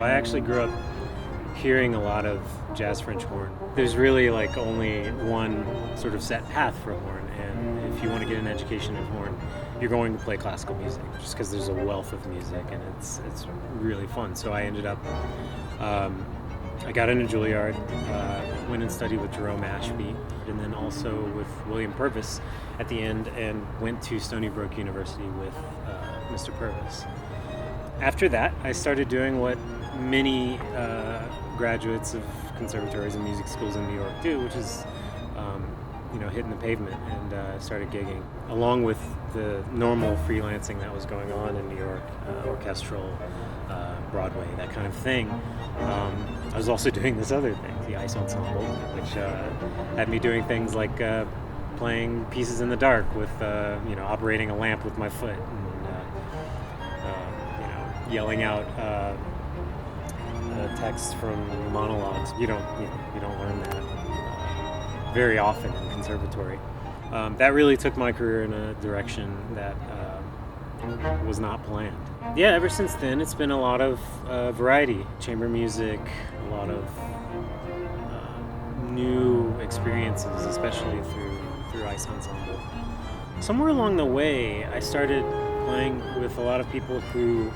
I actually grew up hearing a lot of jazz French horn. There's really like only one sort of set path for horn, and if you want to get an education in horn, you're going to play classical music, just because there's a wealth of music and it's really fun. So I ended up, I got into Juilliard, went and studied with Jerome Ashby, and then also with William Purvis at the end, and went to Stony Brook University with Mr. Purvis. After that, I started doing what many graduates of conservatories and music schools in New York do, which is hitting the pavement, and started gigging along with the normal freelancing that was going on in New York, orchestral, Broadway, that kind of thing. I was also doing this other thing, the ice ensemble, which had me doing things like playing pieces in the dark with operating a lamp with my foot, and yelling out texts from monologues. You don't learn that very often in conservatory. That really took my career in a direction that was not planned. Yeah, ever since then it's been a lot of variety, chamber music, a lot of new experiences, especially through ice ensemble. Somewhere along the way, I started playing with a lot of people who,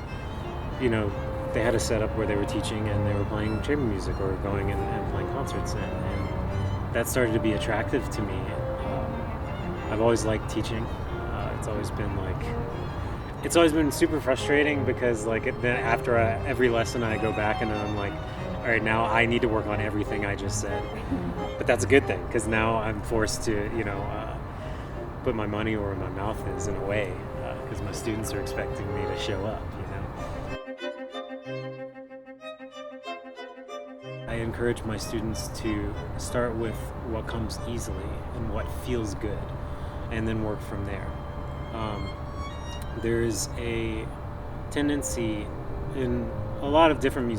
they had a setup where they were teaching and they were playing chamber music or going and playing concerts, and that started to be attractive to me. I've always liked teaching. It's always been super frustrating because then after every lesson I go back and I'm like, all right, now I need to work on everything I just said. But that's a good thing, because now I'm forced to put my money where my mouth is, in a way, because my students are expecting me to show up. I encourage my students to start with what comes easily and what feels good, and then work from there. There's a tendency in a lot of different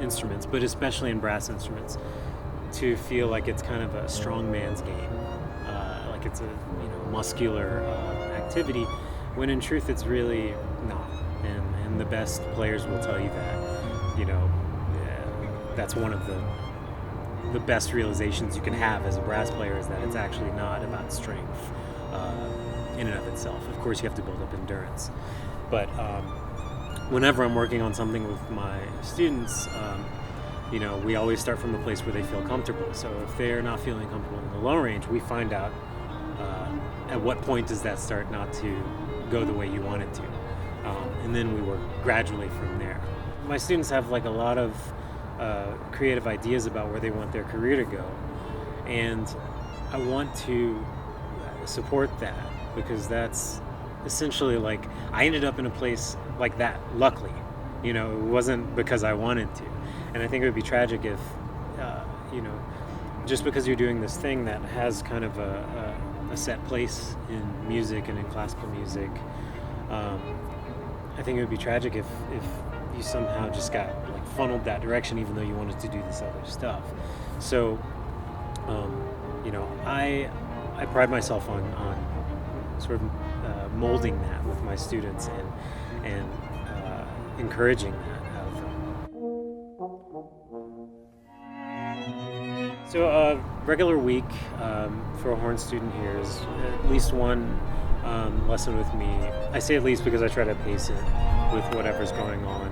instruments, but especially in brass instruments, to feel like it's kind of a strong man's game, like it's a muscular activity, when in truth it's really not. And the best players will tell you that. That's one of the best realizations you can have as a brass player, is that it's actually not about strength in and of itself. Of course, you have to build up endurance, but whenever I'm working on something with my students, we always start from a place where they feel comfortable. So if they're not feeling comfortable in the low range, we find out at what point does that start not to go the way you want it to, and then we work gradually from there. My students have a lot of creative ideas about where they want their career to go, and I want to support that, because that's essentially I ended up in a place like that, luckily. It wasn't because I wanted to, and I think it would be tragic if just because you're doing this thing that has kind of a set place in music and in classical music, I think it would be tragic if you somehow just got funneled that direction, even though you wanted to do this other stuff. So I pride myself on sort of molding that with my students, and encouraging that out of them. So a regular week for a horn student here is at least one lesson with me. I say at least because I try to pace it with whatever's going on.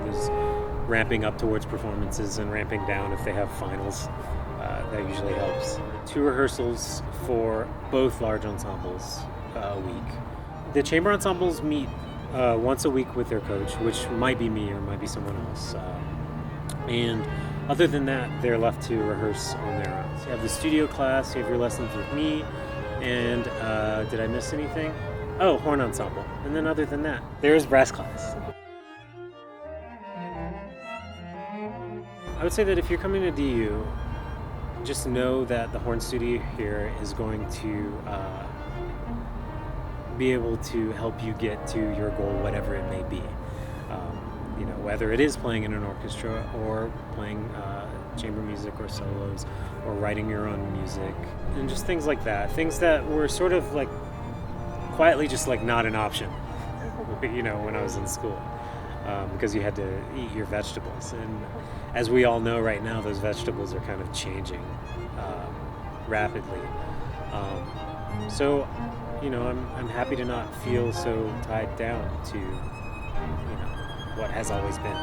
There's ramping up towards performances and ramping down if they have finals. That usually helps. 2 rehearsals for both large ensembles a week. The chamber ensembles meet once a week with their coach, which might be me or might be someone else. And other than that, they're left to rehearse on their own. So you have the studio class, you have your lessons with me, and did I miss anything? Oh, horn ensemble. And then other than that, there's brass class. I would say that if you're coming to DU, just know that the horn studio here is going to be able to help you get to your goal, whatever it may be. Whether it is playing in an orchestra or playing chamber music or solos or writing your own music, and just things like that. Things that were sort of quietly just like not an option, when I was in school, because you had to eat your vegetables. And as we all know right now, those vegetables are kind of changing rapidly. So, I'm happy to not feel so tied down to, what has always been.